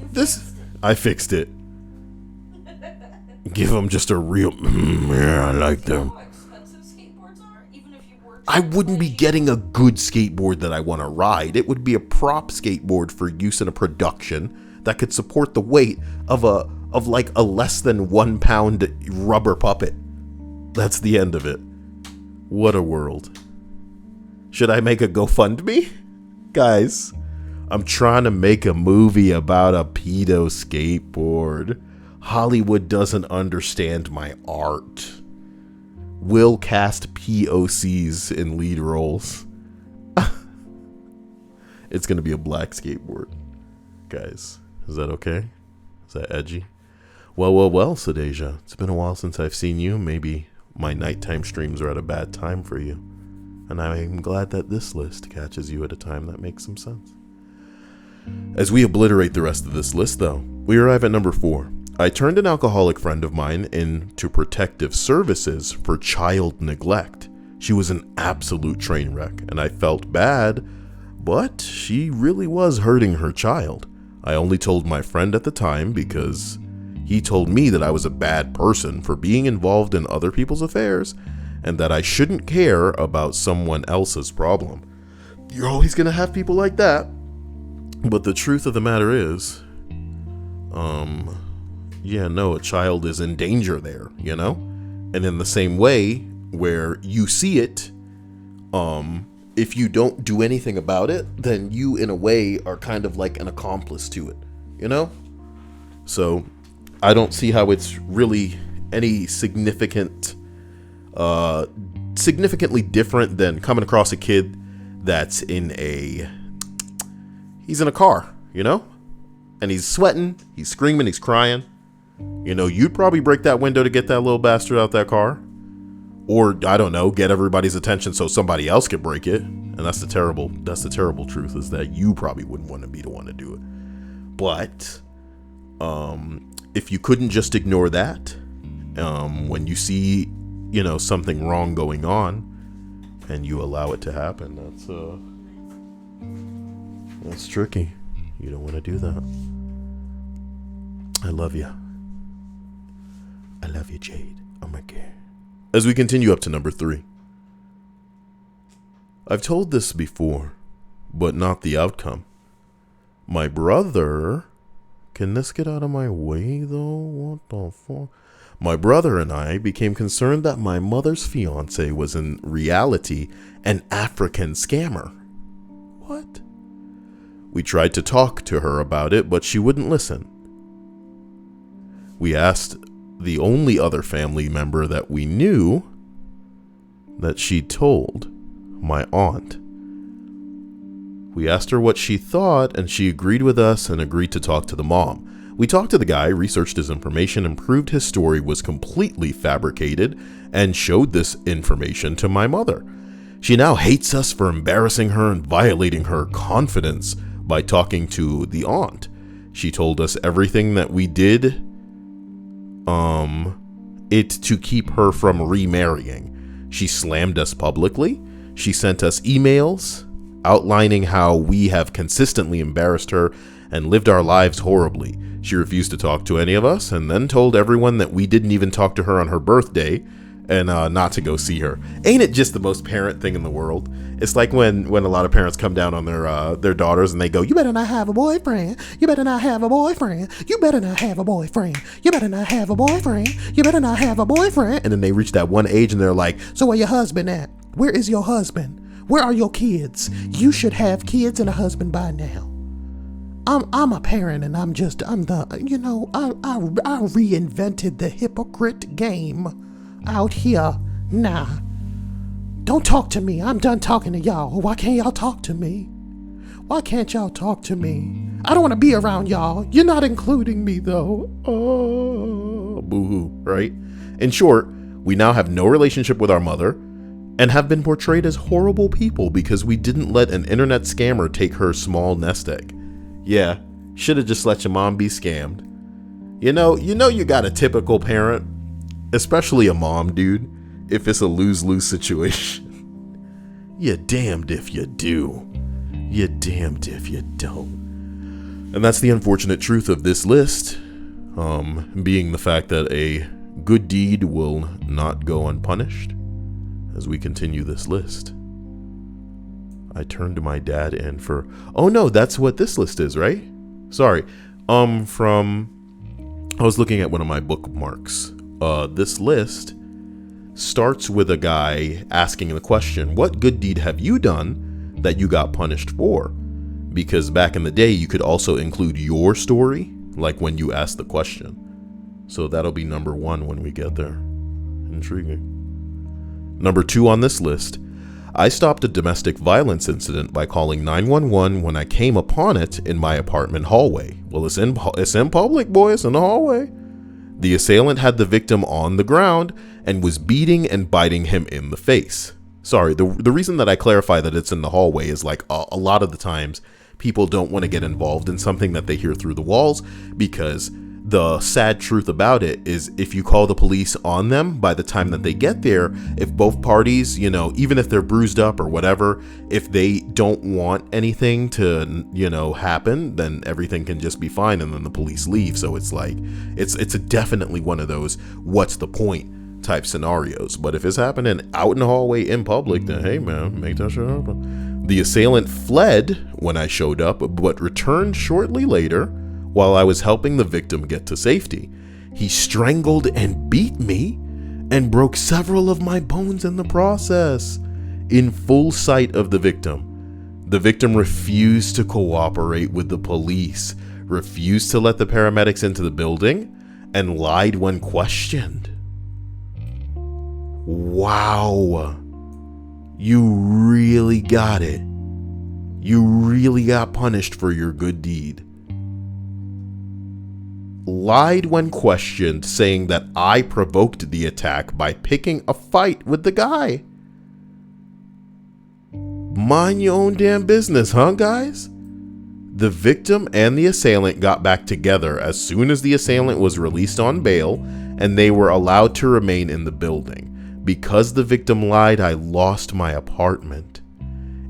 I fixed it. Give them just a real, yeah, I like them. How expensive skateboards are, even if you were to I wouldn't be getting a good skateboard that I want to ride. It would be a prop skateboard for use in a production that could support the weight of like a less than 1 pound rubber puppet. That's the end of it. What a world. Should I make a GoFundMe? Guys, I'm trying to make a movie about a pedo skateboard. Hollywood doesn't understand my art. Will cast POCs in lead roles. It's going to be a black skateboard. Guys, is that okay? Is that edgy? Well, Sadeja. It's been a while since I've seen you. Maybe my nighttime streams are at a bad time for you. And I'm glad that this list catches you at a time that makes some sense. As we obliterate the rest of this list, though, we arrive at number 4. I turned an alcoholic friend of mine into protective services for child neglect. She was an absolute train wreck, and I felt bad, but she really was hurting her child. I only told my friend at the time because he told me that I was a bad person for being involved in other people's affairs and that I shouldn't care about someone else's problem. You're always going to have people like that. But the truth of the matter is, a child is in danger there, And in the same way where you see it, if you don't do anything about it, then you, in a way, are kind of like an accomplice to it, So I don't see how it's really any significantly different than coming across a kid that's he's in a car, and he's sweating, he's screaming, he's crying. You'd probably break that window to get that little bastard out that car. Or, I don't know, get everybody's attention so somebody else could break it. And that's the terrible truth, is that you probably wouldn't want to be the one to do it. But, if you couldn't just ignore that, when you see, something wrong going on, and you allow it to happen, that's tricky. You don't want to do that. I love you. I love you, Jade. Oh my God. As we continue up to number 3. I've told this before, but not the outcome. My brother... Can this get out of my way, though? What the fuck? My brother and I became concerned that my mother's fiance was in reality an African scammer. What? We tried to talk to her about it, but she wouldn't listen. We asked the only other family member that we knew that she'd told, my aunt. We asked her what she thought, and she agreed with us and agreed to talk to the mom. We talked to the guy, researched his information, and proved his story was completely fabricated, and showed this information to my mother. She now hates us for embarrassing her and violating her confidence by talking to the aunt. She told us everything that we did it to keep her from remarrying. She slammed us publicly. She sent us emails outlining how we have consistently embarrassed her and lived our lives horribly. She refused to talk to any of us and then told everyone that we didn't even talk to her on her birthday and not to go see her. Ain't it just the most parent thing in the world? It's like when a lot of parents come down on their daughters and they go, "You better not have a boyfriend. You better not have a boyfriend. You better not have a boyfriend. You better not have a boyfriend. You better not have a boyfriend." And then they reach that one age and they're like, "So where your husband at? Where is your husband? Where are your kids? You should have kids and a husband by now." I'm a parent and I reinvented the hypocrite game out here. Nah. Don't talk to me. I'm done talking to y'all. Why can't y'all talk to me? Why can't y'all talk to me? I don't want to be around y'all. You're not including me though. Oh, boo-hoo, right? In short, we now have no relationship with our mother and have been portrayed as horrible people because we didn't let an internet scammer take her small nest egg. Yeah, should have just let your mom be scammed. You know you got a typical parent, especially a mom, dude, if it's a lose-lose situation. You're damned if you do. You're damned if you don't. And that's the unfortunate truth of this list, being the fact that a good deed will not go unpunished. As we continue this list, I turned to my dad and oh no, that's what this list is, right? Sorry. I was looking at one of my bookmarks. This list starts with a guy asking the question, "What good deed have you done that you got punished for?" Because back in the day, you could also include your story, like when you asked the question. So that'll be number 1 when we get there. Intriguing. Number 2 on this list, I stopped a domestic violence incident by calling 911 when I came upon it in my apartment hallway. Well, it's in public, boys, in the hallway. The assailant had the victim on the ground and was beating and biting him in the face. Sorry, the reason that I clarify that it's in the hallway is like a lot of the times people don't want to get involved in something that they hear through the walls, because the sad truth about it is if you call the police on them, by the time that they get there, if both parties, even if they're bruised up or whatever, if they don't want anything to, happen, then everything can just be fine and then the police leave. So it's like, it's definitely one of those what's the point type scenarios. But if it's happening out in the hallway in public, then hey man, make that shit happen. The assailant fled when I showed up, but returned shortly later while I was helping the victim get to safety. He strangled and beat me and broke several of my bones in the process, in full sight of the victim. The victim refused to cooperate with the police, refused to let the paramedics into the building, and lied when questioned. Wow. You really got it. You really got punished for your good deed. Lied when questioned, saying that I provoked the attack by picking a fight with the guy. Mind your own damn business, huh, guys? The victim and the assailant got back together as soon as the assailant was released on bail, and they were allowed to remain in the building. Because the victim lied, I lost my apartment.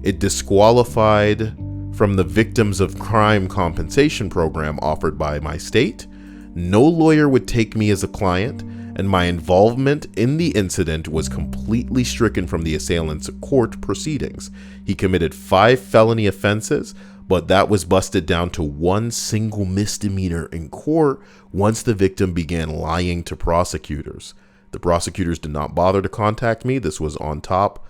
It disqualified from the Victims of Crime Compensation Program offered by my state. No lawyer would take me as a client, and my involvement in the incident was completely stricken from the assailant's court proceedings. He committed 5 felony offenses, but that was busted down to 1 single misdemeanor in court once the victim began lying to prosecutors. The prosecutors did not bother to contact me. This was on top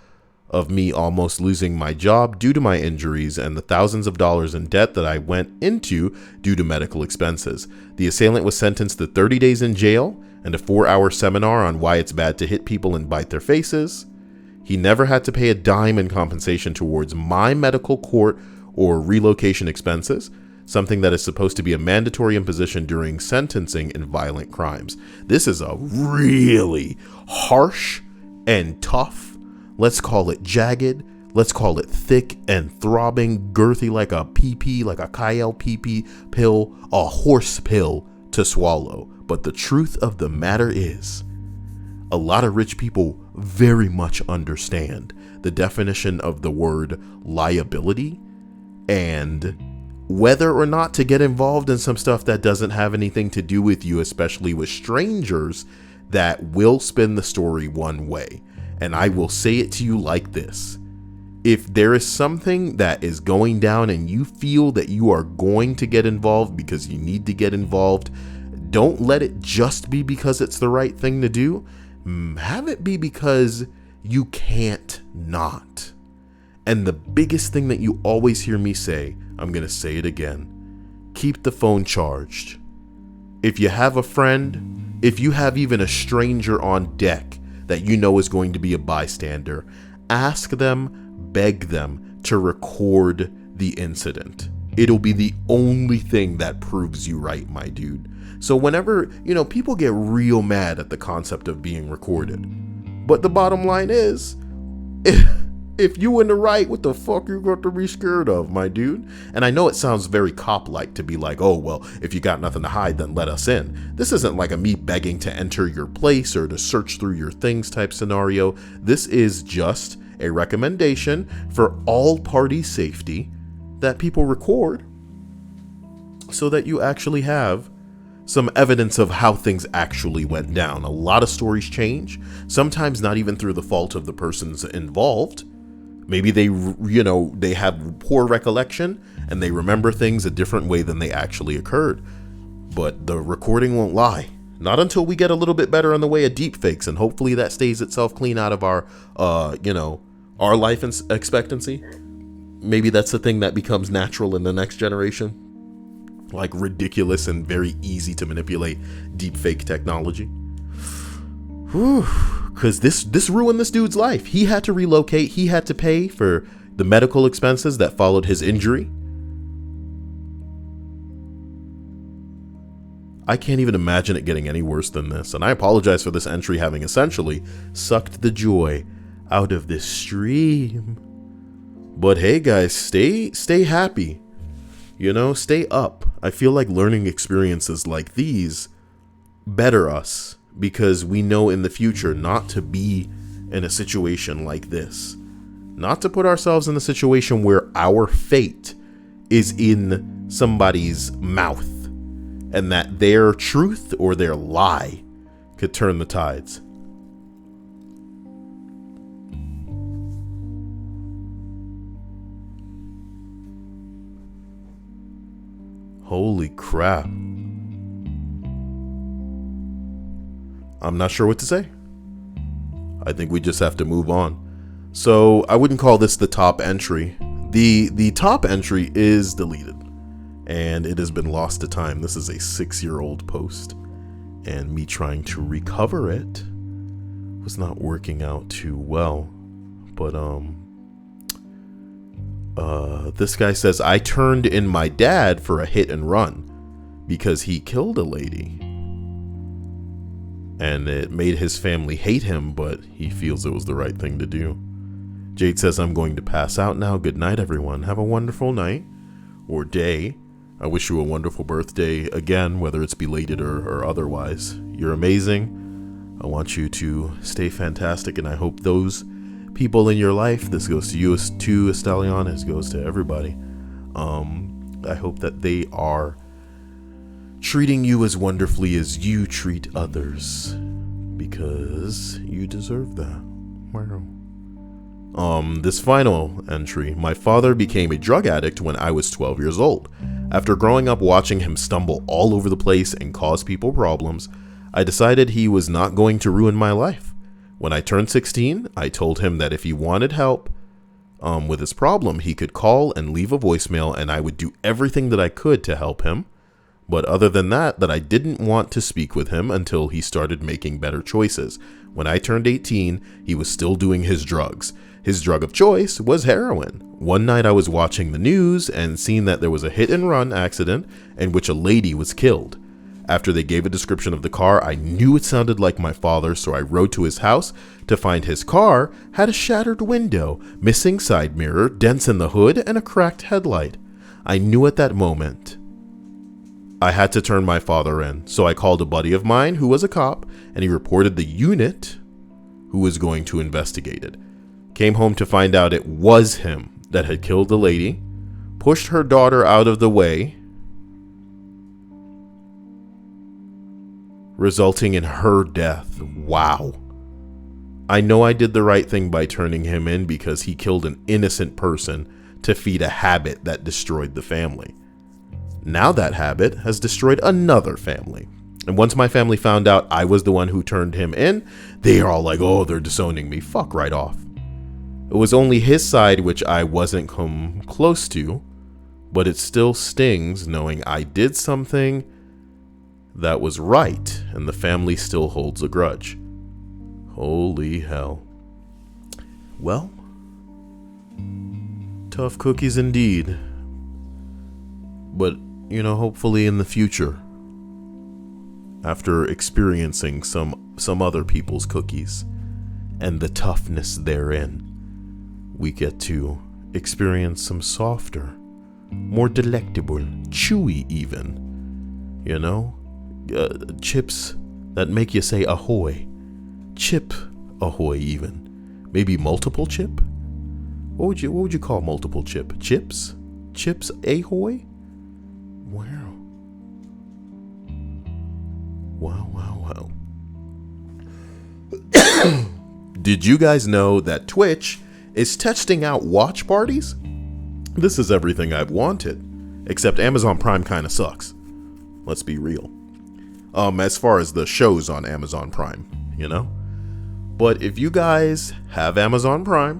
of me almost losing my job due to my injuries and the thousands of dollars in debt that I went into due to medical expenses. The assailant was sentenced to 30 days in jail and a 4-hour seminar on why it's bad to hit people and bite their faces. He never had to pay a dime in compensation towards my medical court or relocation expenses, something that is supposed to be a mandatory imposition during sentencing in violent crimes. This is a really harsh and tough, let's call it jagged, let's call it thick and throbbing, girthy like a PP, like a Kyle PP pill, a horse pill to swallow. But the truth of the matter is, a lot of rich people very much understand the definition of the word liability and whether or not to get involved in some stuff that doesn't have anything to do with you, especially with strangers that will spin the story one way. And I will say it to you like this. If there is something that is going down and you feel that you are going to get involved because you need to get involved, don't let it just be because it's the right thing to do. Have it be because you can't not. And the biggest thing that you always hear me say, I'm going to say it again. Keep the phone charged. If you have a friend, if you have even a stranger on deck that you know is going to be a bystander, ask them, beg them to record the incident. It'll be the only thing that proves you right, my dude. So whenever, people get real mad at the concept of being recorded. But the bottom line is, if you in the right, what the fuck you got to be scared of, my dude? And I know it sounds very cop-like to be like, oh, well, if you got nothing to hide, then let us in. This isn't like a me begging to enter your place or to search through your things type scenario. This is just a recommendation for all party safety that people record so that you actually have some evidence of how things actually went down. A lot of stories change, sometimes not even through the fault of the persons involved. Maybe they have poor recollection and they remember things a different way than they actually occurred. But the recording won't lie. Not until we get a little bit better on the way of deep fakes, and hopefully that stays itself clean out of our life expectancy. Maybe that's the thing that becomes natural in the next generation. Like ridiculous and very easy to manipulate deep fake technology. Because this ruined this dude's life. He had to relocate. He had to pay for the medical expenses that followed his injury. I can't even imagine it getting any worse than this. And I apologize for this entry having essentially sucked the joy out of this stream. But hey guys, stay happy. Stay up. I feel like learning experiences like these better us because we know in the future not to be in a situation like this. Not to put ourselves in a situation where our fate is in somebody's mouth and that their truth or their lie could turn the tides. Holy crap. I'm not sure what to say. I think we just have to move on. So I wouldn't call this the top entry. The top entry is deleted and it has been lost to time. This is a 6-year-old post and me trying to recover it was not working out too well. But this guy says, I turned in my dad for a hit and run because he killed a lady. And it made his family hate him, but he feels it was the right thing to do. Jade says, I'm going to pass out now. Good night, everyone. Have a wonderful night or day. I wish you a wonderful birthday again, whether it's belated or otherwise. You're amazing. I want you to stay fantastic, and I hope those people in your life, this goes to you too, Estallion, this goes to everybody, I hope that they are treating you as wonderfully as you treat others, because you deserve that. Wow. This final entry. My father became a drug addict when I was 12 years old. After growing up watching him stumble all over the place and cause people problems, I decided he was not going to ruin my life. When I turned 16, I told him that if he wanted help with his problem, he could call and leave a voicemail, and I would do everything that I could to help him. But other than that, I didn't want to speak with him until he started making better choices. When I turned 18, he was still doing his drugs. His drug of choice was heroin. One night I was watching the news and seen that there was a hit and run accident in which a lady was killed. After they gave a description of the car, I knew it sounded like my father, so I rode to his house to find his car had a shattered window, missing side mirror, dents in the hood, and a cracked headlight. I knew at that moment I had to turn my father in, so I called a buddy of mine who was a cop, and he reported the unit who was going to investigate it. Came home to find out it was him that had killed the lady, pushed her daughter out of the way, resulting in her death. Wow. I know I did the right thing by turning him in because he killed an innocent person to feed a habit that destroyed the family. Now that habit has destroyed another family. And once my family found out I was the one who turned him in, they are all like, oh, they're disowning me. Fuck right off. It was only his side which I wasn't come close to, but it still stings knowing I did something that was right, and the family still holds a grudge. Holy hell. Well, tough cookies indeed. But, hopefully in the future, after experiencing some other people's cookies and the toughness therein, we get to experience some softer, more delectable, chewy even, chips that make you say ahoy. Chip ahoy even. Maybe multiple chip? What would you call multiple chip? Chips? Chips ahoy? Wow. Wow. Did you guys know that Twitch is testing out watch parties? This is everything I've wanted, except Amazon Prime kind of sucks. Let's be real. As far as the shows on Amazon Prime, But if you guys have Amazon Prime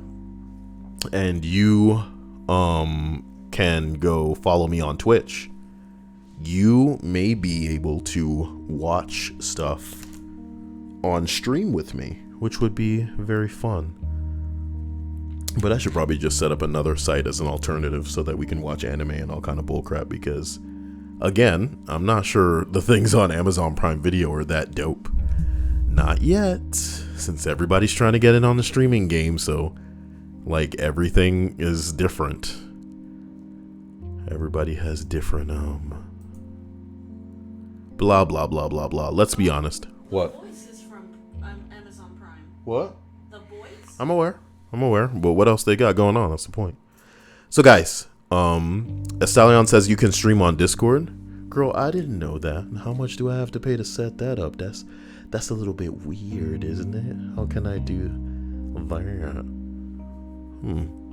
and you can go follow me on Twitch, you may be able to watch stuff on stream with me, which would be very fun. But I should probably just set up another site as an alternative so that we can watch anime and all kind of bullcrap, because again, I'm not sure the things on Amazon Prime Video are that dope. Not yet, since everybody's trying to get in on the streaming game, so everything is different. Everybody has different blah blah blah blah blah. Let's be honest. What? The Boys is from Amazon Prime. What? The Boys? I'm aware. But what else they got going on? That's the point. So guys, Estallion says you can stream on Discord. Girl, I didn't know that. How much do I have to pay to set that up? That's a little bit weird, isn't it? How can I do that?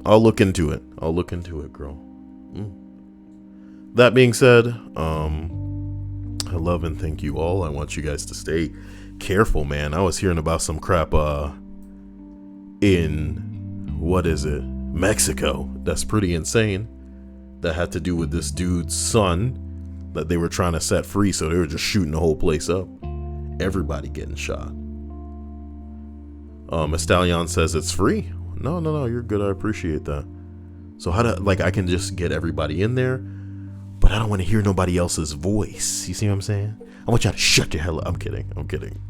I'll look into it, girl. That being said, I love and thank you all. I want you guys to stay careful, man. I was hearing about some crap in Mexico. That's pretty insane. That had to do with this dude's son that they were trying to set free, so they were just shooting the whole place up. Everybody getting shot. Estallion says it's free. No, you're good. I appreciate that. So how do I can just get everybody in there, but I don't want to hear nobody else's voice. You see what I'm saying? I want y'all to shut your hell up. I'm kidding.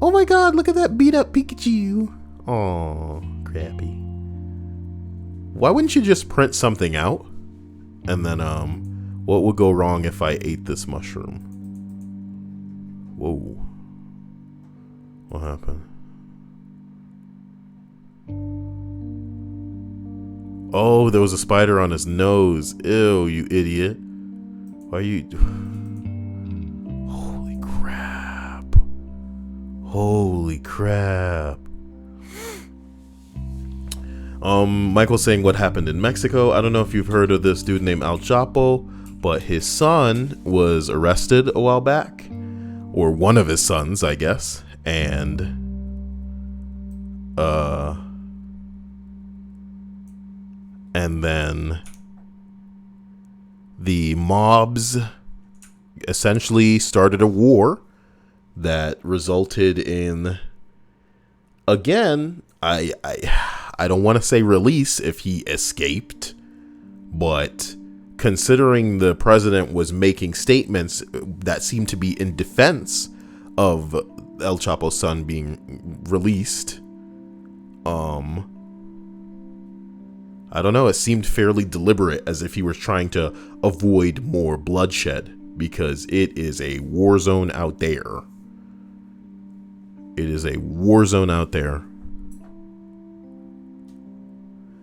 Oh my god, look at that beat up Pikachu. Oh, crappy. Why wouldn't you just print something out? And then, what would go wrong if I ate this mushroom? Whoa. What happened? Oh, there was a spider on his nose. Ew, you idiot. Why are you... Holy crap. Holy crap. Michael's saying what happened in Mexico. I don't know if you've heard of this dude named El Chapo, but his son was arrested a while back. Or one of his sons, I guess. And... And then the mobs essentially started a war that resulted in, again, I don't want to say release if he escaped, but considering the president was making statements that seemed to be in defense of El Chapo's son being released, I don't know, it seemed fairly deliberate, as if he was trying to avoid more bloodshed, because it is a war zone out there. It is a war zone out there.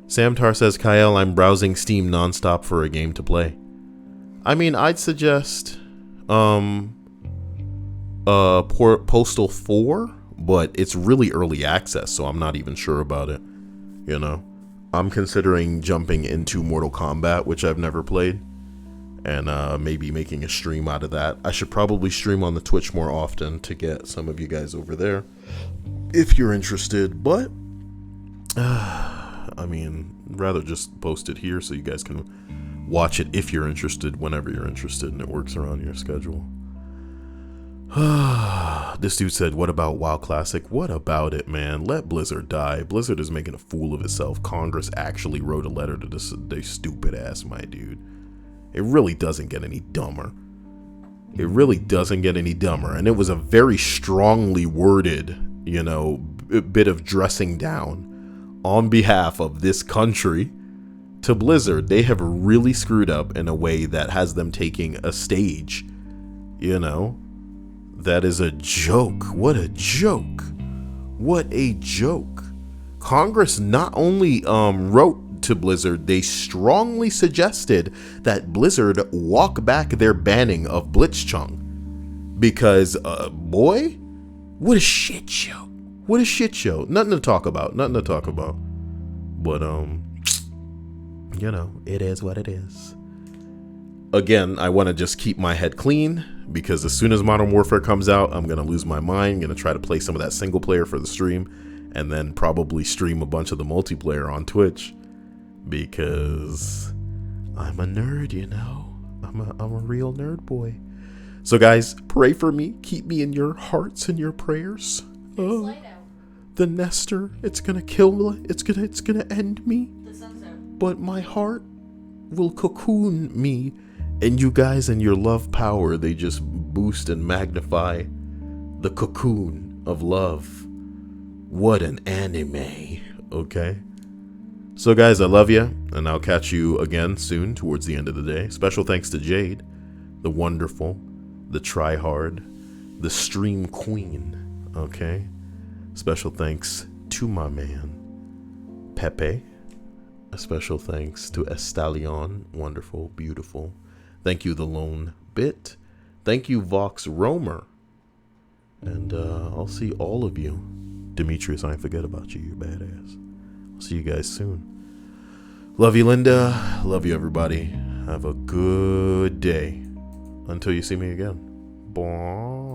Samtar says, Kyle, I'm browsing Steam nonstop for a game to play. I mean, I'd suggest Postal 4, but it's really early access, so I'm not even sure about it, you know. I'm considering jumping into Mortal Kombat, which I've never played, and maybe making a stream out of that. I should probably stream on the Twitch more often to get some of you guys over there, if you're interested, but, I mean, rather just post it here so you guys can watch it if you're interested, whenever you're interested, and it works around your schedule. This dude said, what about WoW Classic? What about it, man? Let Blizzard die. Blizzard is making a fool of itself. Congress actually wrote a letter to this stupid ass, my dude. It really doesn't get any dumber. It really doesn't get any dumber. And it was a very strongly worded, you know, bit of dressing down on behalf of this country to Blizzard. They have really screwed up in a way that has them taking a stage, you know. That is a joke. What a joke. What a joke. Congress not only wrote to Blizzard, they strongly suggested that Blizzard walk back their banning of Blitzchung. Because, boy, what a shit show. What a shit show. Nothing to talk about. Nothing to talk about. But, you know, it is what it is. Again, I want to just keep my head clean, because as soon as Modern Warfare comes out, I'm going to lose my mind. I'm going to try to play some of that single player for the stream, and then probably stream a bunch of the multiplayer on Twitch, because I'm a nerd, you know. I'm a real nerd boy. So guys, pray for me. Keep me in your hearts and your prayers. Oh, the Nestor, it's going to kill, it's going to end me. The sun's out. But my heart will cocoon me. And you guys and your love power, they just boost and magnify the cocoon of love. What an anime, okay? So guys, I love you, and I'll catch you again soon towards the end of the day. Special thanks to Jade, the wonderful, the try-hard, the stream queen, okay? Special thanks to my man, Pepe. A special thanks to Estallion, wonderful, beautiful. Thank you, The Lone Bit. Thank you, Vox Roamer. And I'll see all of you. Demetrius, I ain't forget about you, you badass. I'll see you guys soon. Love you, Linda. Love you, everybody. Have a good day. Until you see me again. Bye.